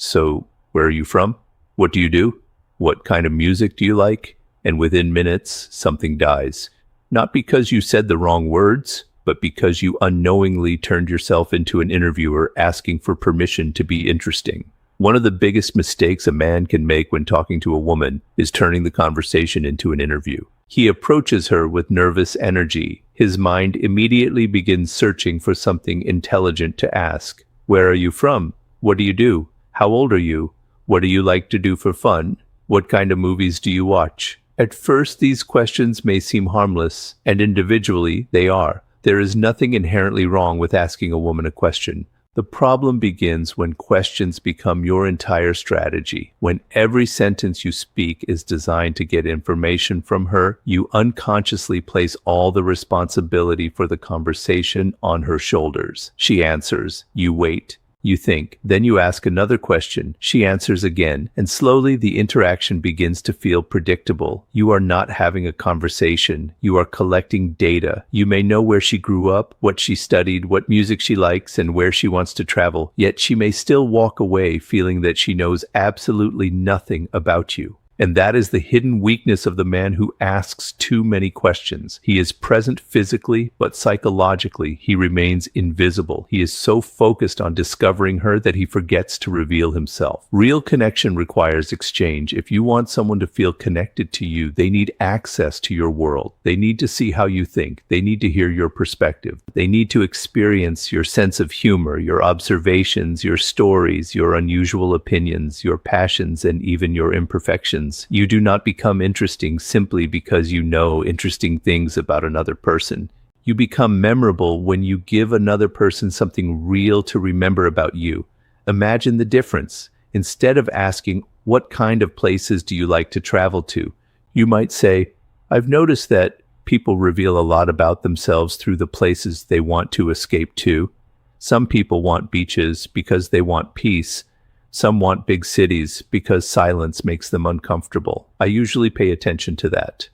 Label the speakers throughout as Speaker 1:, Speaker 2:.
Speaker 1: So, where are you from? What do you do? What kind of music do you like? And within minutes, something dies. Not because you said the wrong words, but because you unknowingly turned yourself into an interviewer asking for permission to be interesting. One of the biggest mistakes a man can make when talking to a woman is turning the conversation into an interview. He approaches her with nervous energy. His mind immediately begins searching for something intelligent to ask. Where are you from? What do you do? How old are you? What do you like to do for fun? What kind of movies do you watch? At first, these questions may seem harmless, and individually, they are. There is nothing inherently wrong with asking a woman a question. The problem begins when questions become your entire strategy. When every sentence you speak is designed to get information from her, you unconsciously place all the responsibility for the conversation on her shoulders. She answers, you wait. You think, then you ask another question, she answers again, and slowly the interaction begins to feel predictable. You are not having a conversation, you are collecting data. You may know where she grew up, what she studied, what music she likes, and where she wants to travel, yet she may still walk away feeling that she knows absolutely nothing about you. And that is the hidden weakness of the man who asks too many questions. He is present physically, but psychologically, he remains invisible. He is so focused on discovering her that he forgets to reveal himself. Real connection requires exchange. If you want someone to feel connected to you, they need access to your world. They need to see how you think. They need to hear your perspective. They need to experience your sense of humor, your observations, your stories, your unusual opinions, your passions, and even your imperfections. You do not become interesting simply because you know interesting things about another person. You become memorable when you give another person something real to remember about you. Imagine the difference. Instead of asking, what kind of places do you like to travel to? You might say, I've noticed that people reveal a lot about themselves through the places they want to escape to. Some people want beaches because they want peace. Some want big cities because silence makes them uncomfortable. I usually pay attention to that.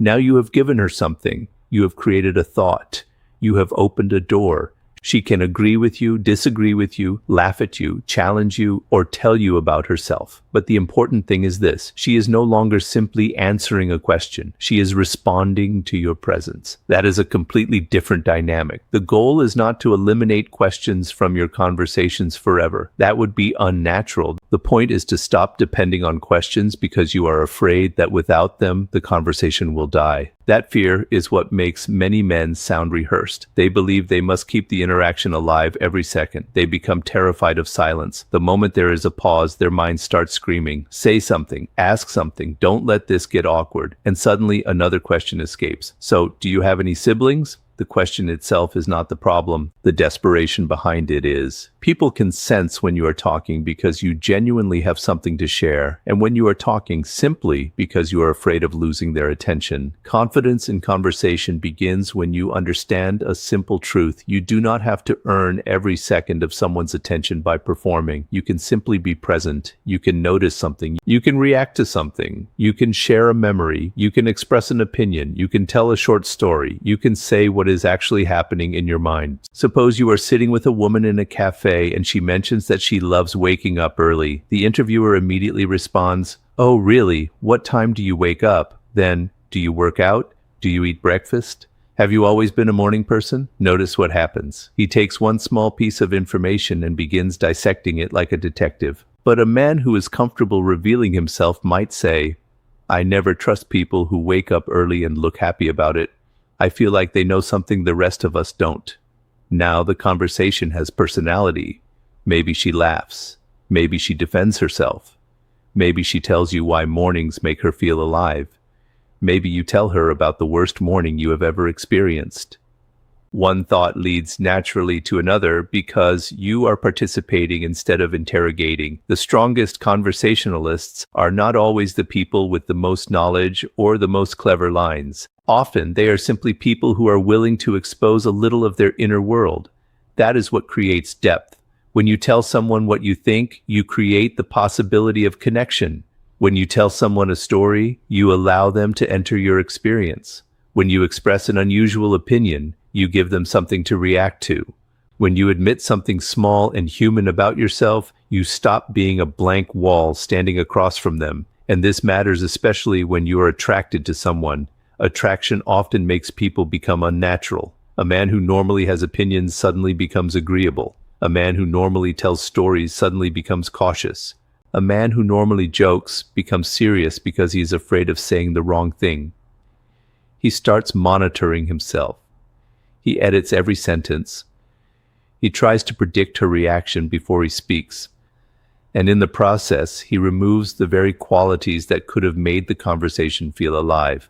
Speaker 1: Now you have given her something. You have created a thought. You have opened a door. She can agree with you, disagree with you, laugh at you, challenge you, or tell you about herself. But the important thing is this: she is no longer simply answering a question. She is responding to your presence. That is a completely different dynamic. The goal is not to eliminate questions from your conversations forever. That would be unnatural. The point is to stop depending on questions because you are afraid that without them, the conversation will die. That fear is what makes many men sound rehearsed. They believe they must keep the interaction alive every second. They become terrified of silence. The moment there is a pause, their mind starts screaming, say something, ask something, don't let this get awkward. And suddenly another question escapes. So, do you have any siblings? The question itself is not the problem. The desperation behind it is. People can sense when you are talking because you genuinely have something to share, and when you are talking simply because you are afraid of losing their attention. Confidence in conversation begins when you understand a simple truth. You do not have to earn every second of someone's attention by performing. You can simply be present. You can notice something. You can react to something. You can share a memory. You can express an opinion. You can tell a short story. You can say what is actually happening in your mind. Suppose you are sitting with a woman in a cafe and she mentions that she loves waking up early. The interviewer immediately responds, "Oh, really? What time do you wake up? Then, do you work out? Do you eat breakfast? Have you always been a morning person?" Notice what happens. He takes one small piece of information and begins dissecting it like a detective. But a man who is comfortable revealing himself might say, "I never trust people who wake up early and look happy about it. I feel like they know something the rest of us don't." Now the conversation has personality. Maybe she laughs. Maybe she defends herself. Maybe she tells you why mornings make her feel alive. Maybe you tell her about the worst morning you have ever experienced. One thought leads naturally to another because you are participating instead of interrogating. The strongest conversationalists are not always the people with the most knowledge or the most clever lines. Often, they are simply people who are willing to expose a little of their inner world. That is what creates depth. When you tell someone what you think, you create the possibility of connection. When you tell someone a story, you allow them to enter your experience. When you express an unusual opinion, you give them something to react to. When you admit something small and human about yourself, you stop being a blank wall standing across from them. And this matters especially when you are attracted to someone. Attraction often makes people become unnatural. A man who normally has opinions suddenly becomes agreeable. A man who normally tells stories suddenly becomes cautious. A man who normally jokes becomes serious because he is afraid of saying the wrong thing. He starts monitoring himself. He edits every sentence. He tries to predict her reaction before he speaks. And in the process, he removes the very qualities that could have made the conversation feel alive.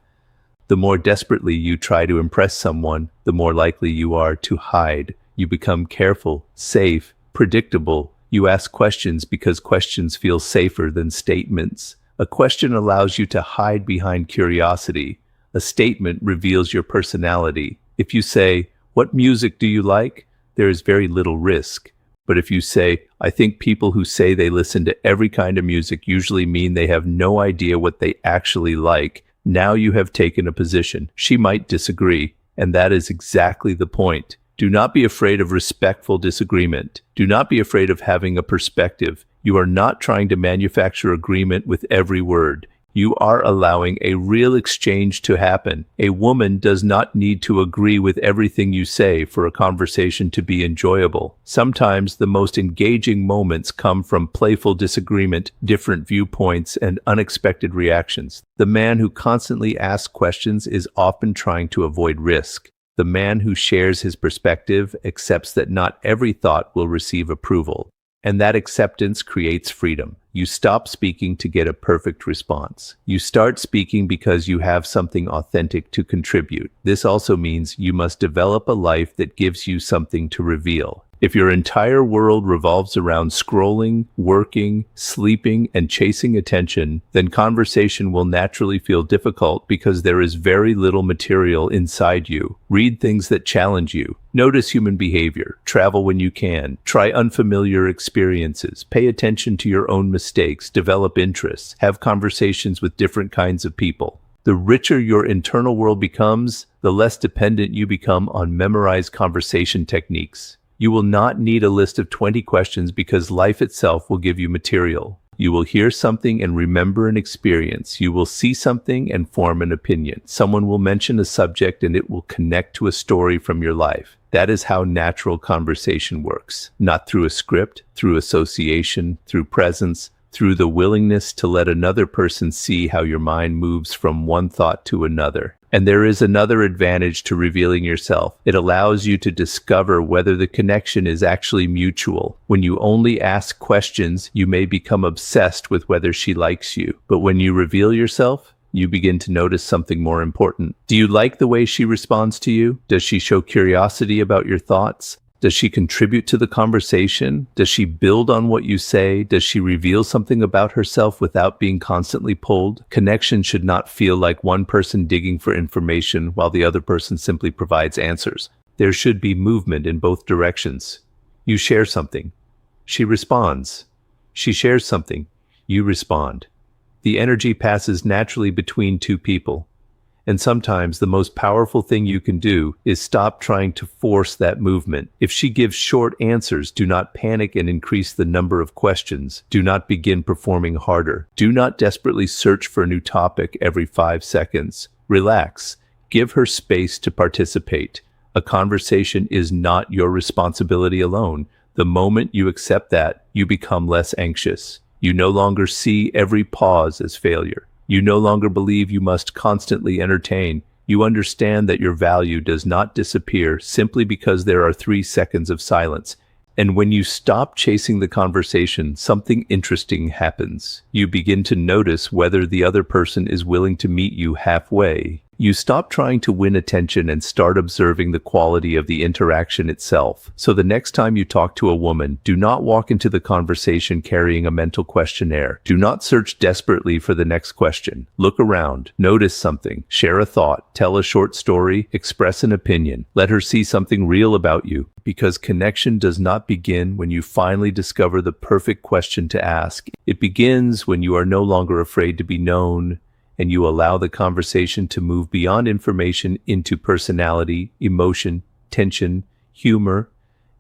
Speaker 1: The more desperately you try to impress someone, the more likely you are to hide. You become careful, safe, predictable. You ask questions because questions feel safer than statements. A question allows you to hide behind curiosity. A statement reveals your personality. If you say, "What music do you like?" there is very little risk. But if you say, "I think people who say they listen to every kind of music usually mean they have no idea what they actually like," now you have taken a position. She might disagree, and that is exactly the point. Do not be afraid of respectful disagreement. Do not be afraid of having a perspective. You are not trying to manufacture agreement with every word. You are allowing a real exchange to happen. A woman does not need to agree with everything you say for a conversation to be enjoyable. Sometimes the most engaging moments come from playful disagreement, different viewpoints, and unexpected reactions. The man who constantly asks questions is often trying to avoid risk. The man who shares his perspective accepts that not every thought will receive approval. And that acceptance creates freedom. You stop speaking to get a perfect response. You start speaking because you have something authentic to contribute. This also means you must develop a life that gives you something to reveal. If your entire world revolves around scrolling, working, sleeping, and chasing attention, then conversation will naturally feel difficult because there is very little material inside you. Read things that challenge you. Notice human behavior. Travel when you can. Try unfamiliar experiences. Pay attention to your own mistakes. Develop interests. Have conversations with different kinds of people. The richer your internal world becomes, the less dependent you become on memorized conversation techniques. You will not need a list of 20 questions because life itself will give you material. You will hear something and remember an experience. You will see something and form an opinion. Someone will mention a subject and it will connect to a story from your life. That is how natural conversation works. Not through a script, through association, through presence, through the willingness to let another person see how your mind moves from one thought to another. And there is another advantage to revealing yourself. It allows you to discover whether the connection is actually mutual. When you only ask questions, you may become obsessed with whether she likes you. But when you reveal yourself, you begin to notice something more important. Do you like the way she responds to you? Does she show curiosity about your thoughts? Does she contribute to the conversation? Does she build on what you say? Does she reveal something about herself without being constantly pulled? Connection should not feel like one person digging for information while the other person simply provides answers. There should be movement in both directions. You share something. She responds. She shares something. You respond. The energy passes naturally between two people. And sometimes the most powerful thing you can do is stop trying to force that movement. If she gives short answers, do not panic and increase the number of questions. Do not begin performing harder. Do not desperately search for a new topic every 5 seconds. Relax. Give her space to participate. A conversation is not your responsibility alone. The moment you accept that, you become less anxious. You no longer see every pause as failure. You no longer believe you must constantly entertain. You understand that your value does not disappear simply because there are 3 seconds of silence. And when you stop chasing the conversation, something interesting happens. You begin to notice whether the other person is willing to meet you halfway. You stop trying to win attention and start observing the quality of the interaction itself. So the next time you talk to a woman, do not walk into the conversation carrying a mental questionnaire. Do not search desperately for the next question. Look around, notice something, share a thought, tell a short story, express an opinion. Let her see something real about you. Because connection does not begin when you finally discover the perfect question to ask. It begins when you are no longer afraid to be known, and you allow the conversation to move beyond information into personality, emotion, tension, humor,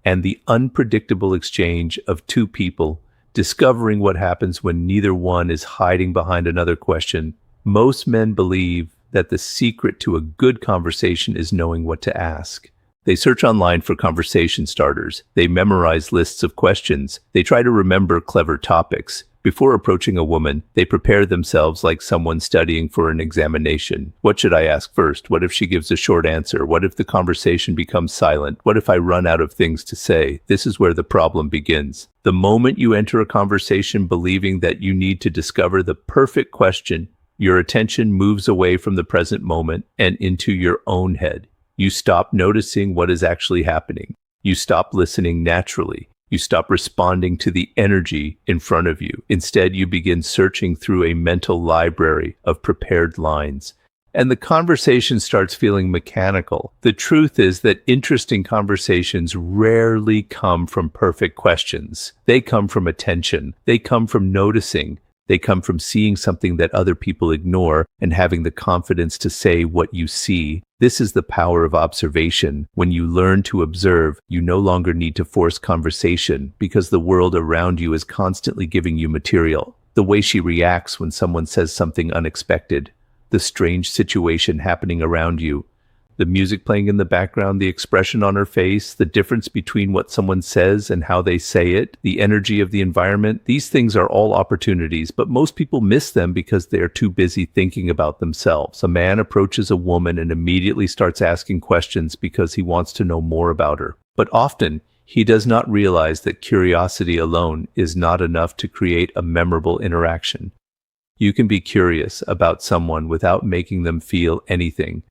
Speaker 1: and the unpredictable exchange of two people discovering what happens when neither one is hiding behind another question. Most men believe that the secret to a good conversation is knowing what to ask. They search online for conversation starters. They memorize lists of questions. They try to remember clever topics. Before approaching a woman, they prepare themselves like someone studying for an examination. What should I ask first? What if she gives a short answer? What if the conversation becomes silent? What if I run out of things to say? This is where the problem begins. The moment you enter a conversation believing that you need to discover the perfect question, your attention moves away from the present moment and into your own head. You stop noticing what is actually happening. You stop listening naturally. You stop responding to the energy in front of you. Instead, you begin searching through a mental library of prepared lines. And the conversation starts feeling mechanical. The truth is that interesting conversations rarely come from perfect questions. They come from attention. They come from noticing. They come from seeing something that other people ignore and having the confidence to say what you see. This is the power of observation. When you learn to observe, you no longer need to force conversation because the world around you is constantly giving you material. The way she reacts when someone says something unexpected, the strange situation happening around you, the music playing in the background, the expression on her face, the difference between what someone says and how they say it, the energy of the environment. These things are all opportunities, but most people miss them because they are too busy thinking about themselves. A man approaches a woman and immediately starts asking questions because he wants to know more about her. But often, he does not realize that curiosity alone is not enough to create a memorable interaction. You can be curious about someone without making them feel anything.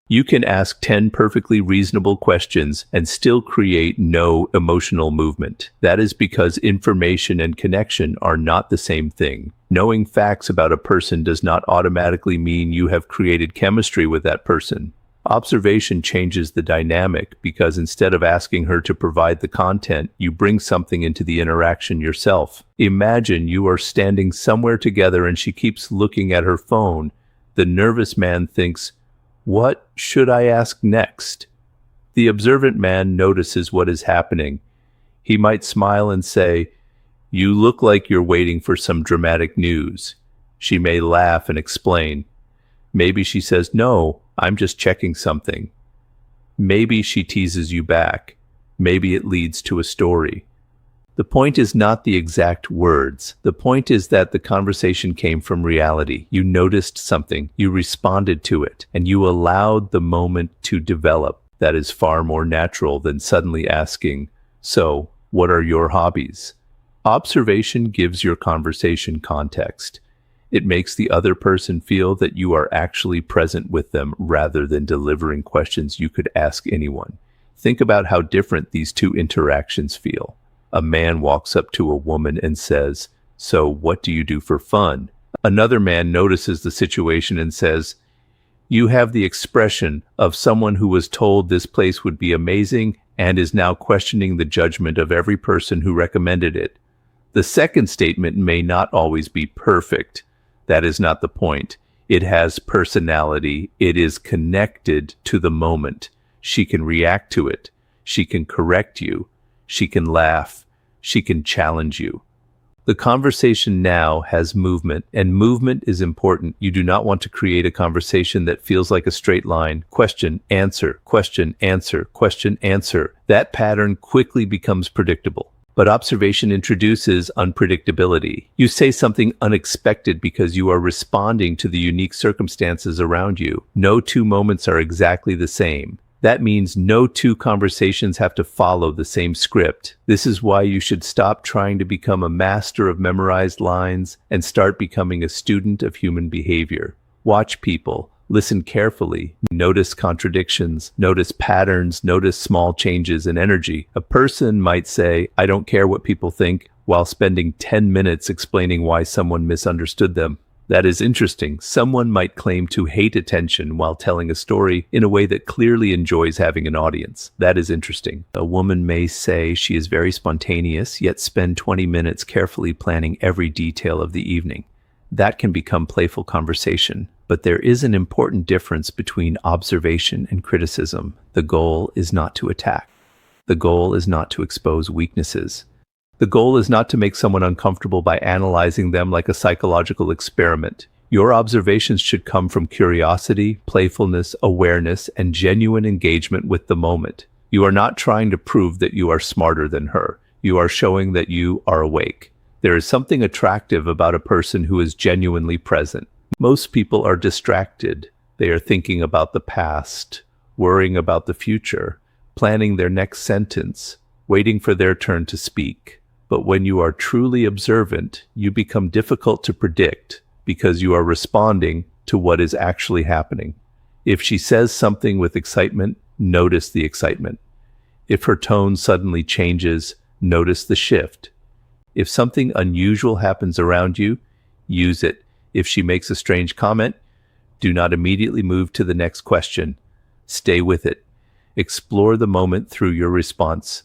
Speaker 1: You can ask 10 perfectly reasonable questions and still create no emotional movement. That is because information and connection are not the same thing. Knowing facts about a person does not automatically mean you have created chemistry with that person. Observation changes the dynamic because instead of asking her to provide the content, you bring something into the interaction yourself. Imagine you are standing somewhere together and she keeps looking at her phone. The nervous man thinks, "What should I ask next?" The observant man notices what is happening. He might smile and say, "You look like you're waiting for some dramatic news." She may laugh and explain. Maybe she says, "No, I'm just checking something." Maybe she teases you back. Maybe it leads to a story. The point is not the exact words. The point is that the conversation came from reality. You noticed something, you responded to it, and you allowed the moment to develop. That is far more natural than suddenly asking, "So, what are your hobbies?" Observation gives your conversation context. It makes the other person feel that you are actually present with them rather than delivering questions you could ask anyone. Think about how different these two interactions feel. A man walks up to a woman and says, "So, what do you do for fun?" Another man notices the situation and says, "You have the expression of someone who was told this place would be amazing and is now questioning the judgment of every person who recommended it." The second statement may not always be perfect. That is not the point. It has personality. It is connected to the moment. She can react to it. She can correct you. She can laugh. She can challenge you. The conversation now has movement, and movement is important. You do not want to create a conversation that feels like a straight line. Question, answer, question, answer, question, answer. That pattern quickly becomes predictable. But observation introduces unpredictability. You say something unexpected because you are responding to the unique circumstances around you. No two moments are exactly the same. That means no two conversations have to follow the same script. This is why you should stop trying to become a master of memorized lines and start becoming a student of human behavior. Watch people, listen carefully, notice contradictions, notice patterns, notice small changes in energy. A person might say, "I don't care what people think," while spending 10 minutes explaining why someone misunderstood them. That is interesting. Someone might claim to hate attention while telling a story in a way that clearly enjoys having an audience. That is interesting. A woman may say she is very spontaneous, yet spend 20 minutes carefully planning every detail of the evening. That can become playful conversation. But there is an important difference between observation and criticism. The goal is not to attack. The goal is not to expose weaknesses. The goal is not to make someone uncomfortable by analyzing them like a psychological experiment. Your observations should come from curiosity, playfulness, awareness, and genuine engagement with the moment. You are not trying to prove that you are smarter than her. You are showing that you are awake. There is something attractive about a person who is genuinely present. Most people are distracted. They are thinking about the past, worrying about the future, planning their next sentence, waiting for their turn to speak. But when you are truly observant, you become difficult to predict because you are responding to what is actually happening. If she says something with excitement, notice the excitement. If her tone suddenly changes, notice the shift. If something unusual happens around you, use it. If she makes a strange comment, do not immediately move to the next question. Stay with it. Explore the moment through your response.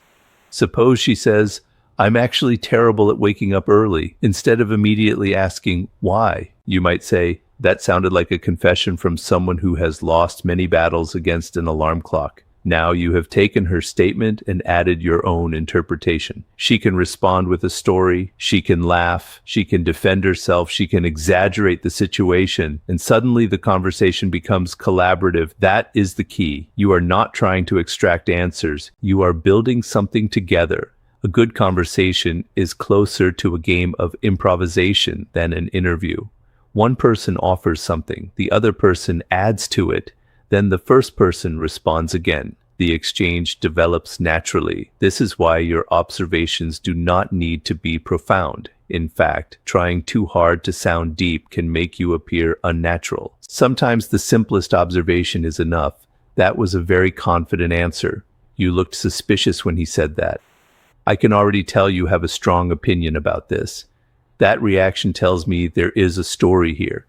Speaker 1: Suppose she says, "I'm actually terrible at waking up early." Instead of immediately asking why, you might say, "That sounded like a confession from someone who has lost many battles against an alarm clock." Now you have taken her statement and added your own interpretation. She can respond with a story, she can laugh, she can defend herself, she can exaggerate the situation, and suddenly the conversation becomes collaborative. That is the key. You are not trying to extract answers. You are building something together. A good conversation is closer to a game of improvisation than an interview. One person offers something, the other person adds to it, then the first person responds again. The exchange develops naturally. This is why your observations do not need to be profound. In fact, trying too hard to sound deep can make you appear unnatural. Sometimes the simplest observation is enough. That was a very confident answer. You looked suspicious when he said that. I can already tell you have a strong opinion about this. That reaction tells me there is a story here.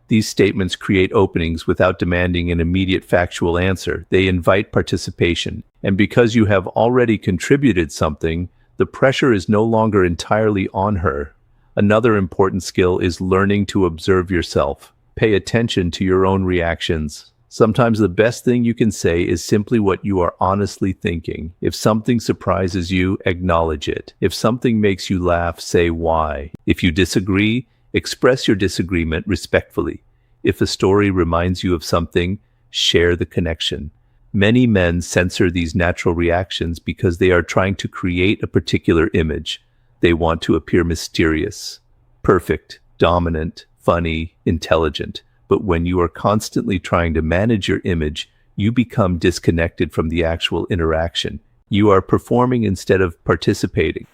Speaker 1: These statements create openings without demanding an immediate factual answer. They invite participation. And because you have already contributed something, the pressure is no longer entirely on her. Another important skill is learning to observe yourself. Pay attention to your own reactions. Sometimes the best thing you can say is simply what you are honestly thinking. If something surprises you, acknowledge it. If something makes you laugh, say why. If you disagree, express your disagreement respectfully. If a story reminds you of something, share the connection. Many men censor these natural reactions because they are trying to create a particular image. They want to appear mysterious, perfect, dominant, funny, intelligent. But when you are constantly trying to manage your image, you become disconnected from the actual interaction. You are performing instead of participating.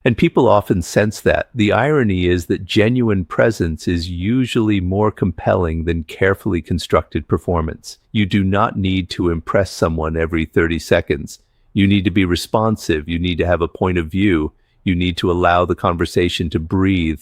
Speaker 1: And people often sense that. The irony is that genuine presence is usually more compelling than carefully constructed performance. You do not need to impress someone every 30 seconds. You need to be responsive. You need to have a point of view. You need to allow the conversation to breathe.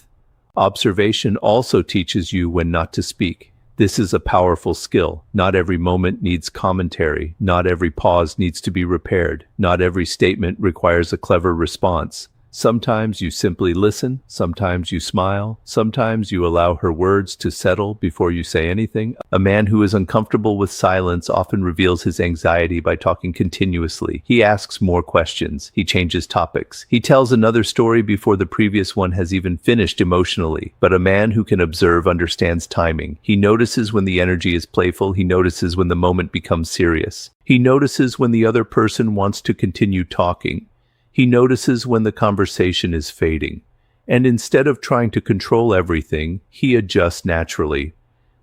Speaker 1: Observation also teaches you when not to speak. This is a powerful skill. Not every moment needs commentary. Not every pause needs to be repaired. Not every statement requires a clever response. Sometimes you simply listen, sometimes you smile, sometimes you allow her words to settle before you say anything. A man who is uncomfortable with silence often reveals his anxiety by talking continuously. He asks more questions. He changes topics. He tells another story before the previous one has even finished emotionally. But a man who can observe understands timing. He notices when the energy is playful. He notices when the moment becomes serious. He notices when the other person wants to continue talking. He notices when the conversation is fading, and instead of trying to control everything, he adjusts naturally.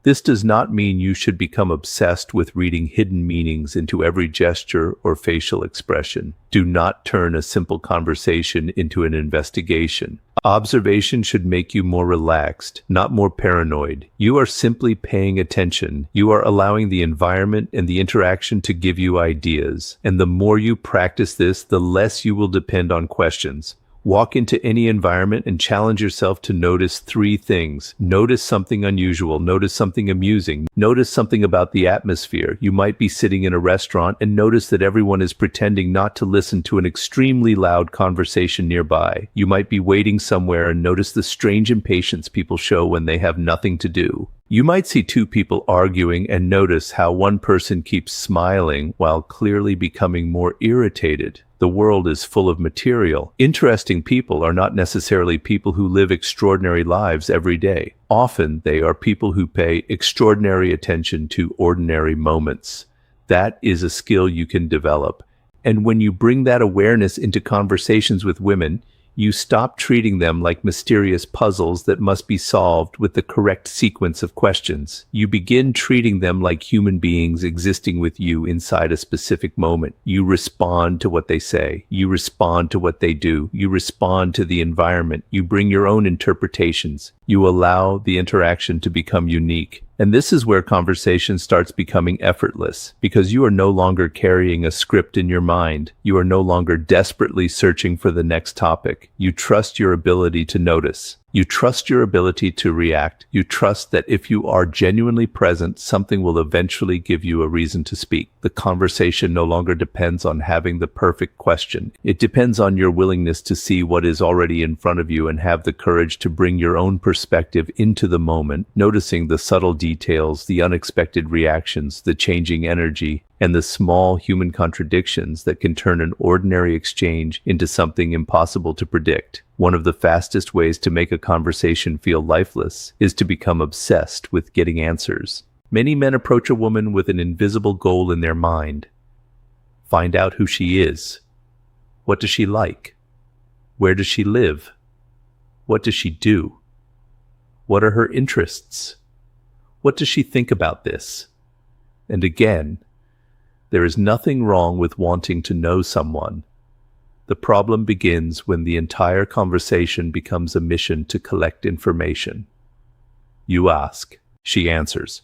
Speaker 1: This does not mean you should become obsessed with reading hidden meanings into every gesture or facial expression. Do not turn a simple conversation into an investigation. Observation should make you more relaxed, not more paranoid. You are simply paying attention. You are allowing the environment and the interaction to give you ideas. And the more you practice this, the less you will depend on questions. Walk into any environment and challenge yourself to notice 3 things. Notice something unusual. Notice something amusing. Notice something about the atmosphere. You might be sitting in a restaurant and notice that everyone is pretending not to listen to an extremely loud conversation nearby. You might be waiting somewhere and notice the strange impatience people show when they have nothing to do. You might see two people arguing and notice how one person keeps smiling while clearly becoming more irritated. The world is full of material. Interesting people are not necessarily people who live extraordinary lives every day. Often, they are people who pay extraordinary attention to ordinary moments. That is a skill you can develop. And when you bring that awareness into conversations with women, you stop treating them like mysterious puzzles that must be solved with the correct sequence of questions. You begin treating them like human beings existing with you inside a specific moment. You respond to what they say. You respond to what they do. You respond to the environment. You bring your own interpretations. You allow the interaction to become unique. And this is where conversation starts becoming effortless, because you are no longer carrying a script in your mind. You are no longer desperately searching for the next topic. You trust your ability to notice. You trust your ability to react. You trust that if you are genuinely present, something will eventually give you a reason to speak. The conversation no longer depends on having the perfect question. It depends on your willingness to see what is already in front of you and have the courage to bring your own perspective into the moment, noticing the subtle details, the unexpected reactions, the changing energy, and the small human contradictions that can turn an ordinary exchange into something impossible to predict. One of the fastest ways to make a conversation feel lifeless is to become obsessed with getting answers. Many men approach a woman with an invisible goal in their mind. Find out who she is. What does she like? Where does she live? What does she do? What are her interests? What does she think about this? And again, there is nothing wrong with wanting to know someone. The problem begins when the entire conversation becomes a mission to collect information. You ask, she answers.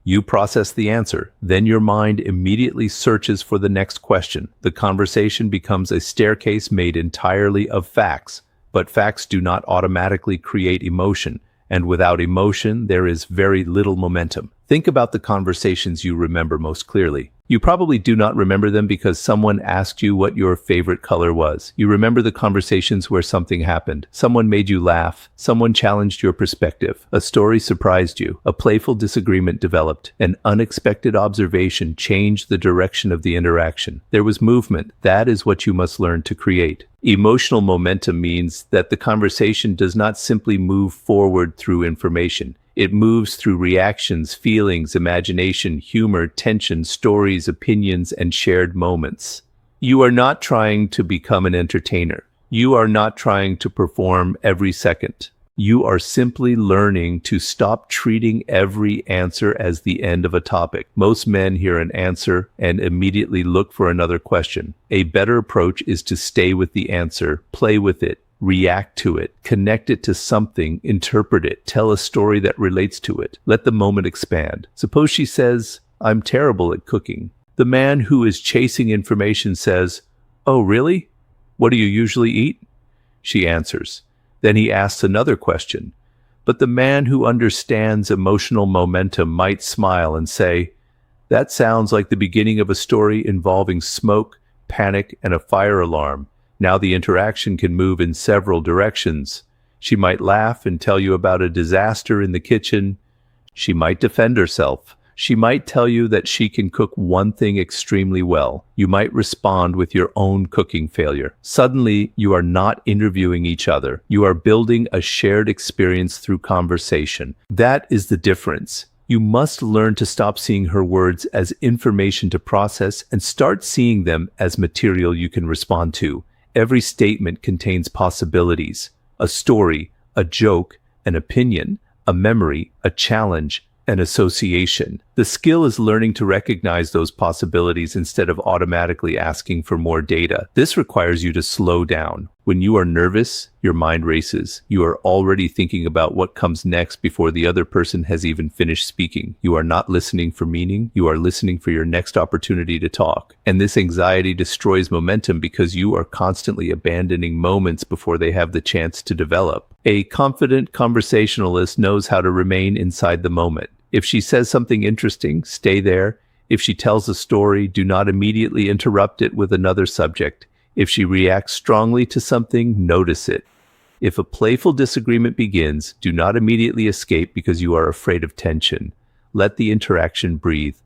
Speaker 1: You process the answer, then your mind immediately searches for the next question. The conversation becomes a staircase made entirely of facts, but facts do not automatically create emotion, and without emotion, there is very little momentum. Think about the conversations you remember most clearly. You probably do not remember them because someone asked you what your favorite color was. You remember the conversations where something happened. Someone made you laugh. Someone challenged your perspective. A story surprised you. A playful disagreement developed. An unexpected observation changed the direction of the interaction. There was movement. That is what you must learn to create. Emotional momentum means that the conversation does not simply move forward through information. It moves through reactions, feelings, imagination, humor, tension, stories, opinions, and shared moments. You are not trying to become an entertainer. You are not trying to perform every second. You are simply learning to stop treating every answer as the end of a topic. Most men hear an answer and immediately look for another question. A better approach is to stay with the answer, play with it, react to it, connect it to something, interpret it, tell a story that relates to it. Let the moment expand. Suppose she says, "I'm terrible at cooking." The man who is chasing information says, "Oh, really? What do you usually eat?" She answers. Then he asks another question. But the man who understands emotional momentum might smile and say, "That sounds like the beginning of a story involving smoke, panic, and a fire alarm. Now the interaction can move in several directions." She might laugh and tell you about a disaster in the kitchen. She might defend herself. She might tell you that she can cook one thing extremely well. You might respond with your own cooking failure. Suddenly, you are not interviewing each other. You are building a shared experience through conversation. That is the difference. You must learn to stop seeing her words as information to process and start seeing them as material you can respond to. Every statement contains possibilities, a story, a joke, an opinion, a memory, a challenge, an association. The skill is learning to recognize those possibilities instead of automatically asking for more data. This requires you to slow down. When you are nervous, your mind races. You are already thinking about what comes next before the other person has even finished speaking. You are not listening for meaning. You are listening for your next opportunity to talk. And this anxiety destroys momentum because you are constantly abandoning moments before they have the chance to develop. A confident conversationalist knows how to remain inside the moment. If she says something interesting, stay there. If she tells a story, do not immediately interrupt it with another subject. If she reacts strongly to something, notice it. If a playful disagreement begins, do not immediately escape because you are afraid of tension. Let the interaction breathe.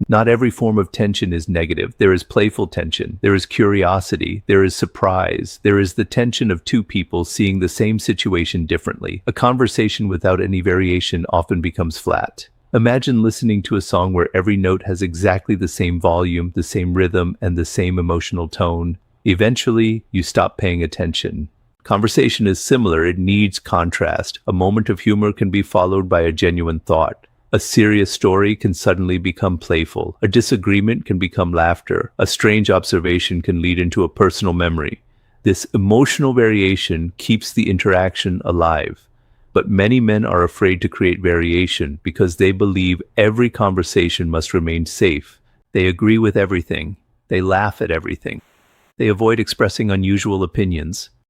Speaker 1: Not every form of tension is negative. There is playful tension. There is curiosity. There is surprise. There is the tension of two people seeing the same situation differently. A conversation without any variation often becomes flat. Imagine listening to a song where every note has exactly the same volume, the same rhythm, and the same emotional tone. Eventually, you stop paying attention. Conversation is similar. It needs contrast. A moment of humor can be followed by a genuine thought. A serious story can suddenly become playful. A disagreement can become laughter. A strange observation can lead into a personal memory. This emotional variation keeps the interaction alive. But many men are afraid to create variation because they believe every conversation must remain safe. They agree with everything. They laugh at everything. They avoid expressing unusual opinions.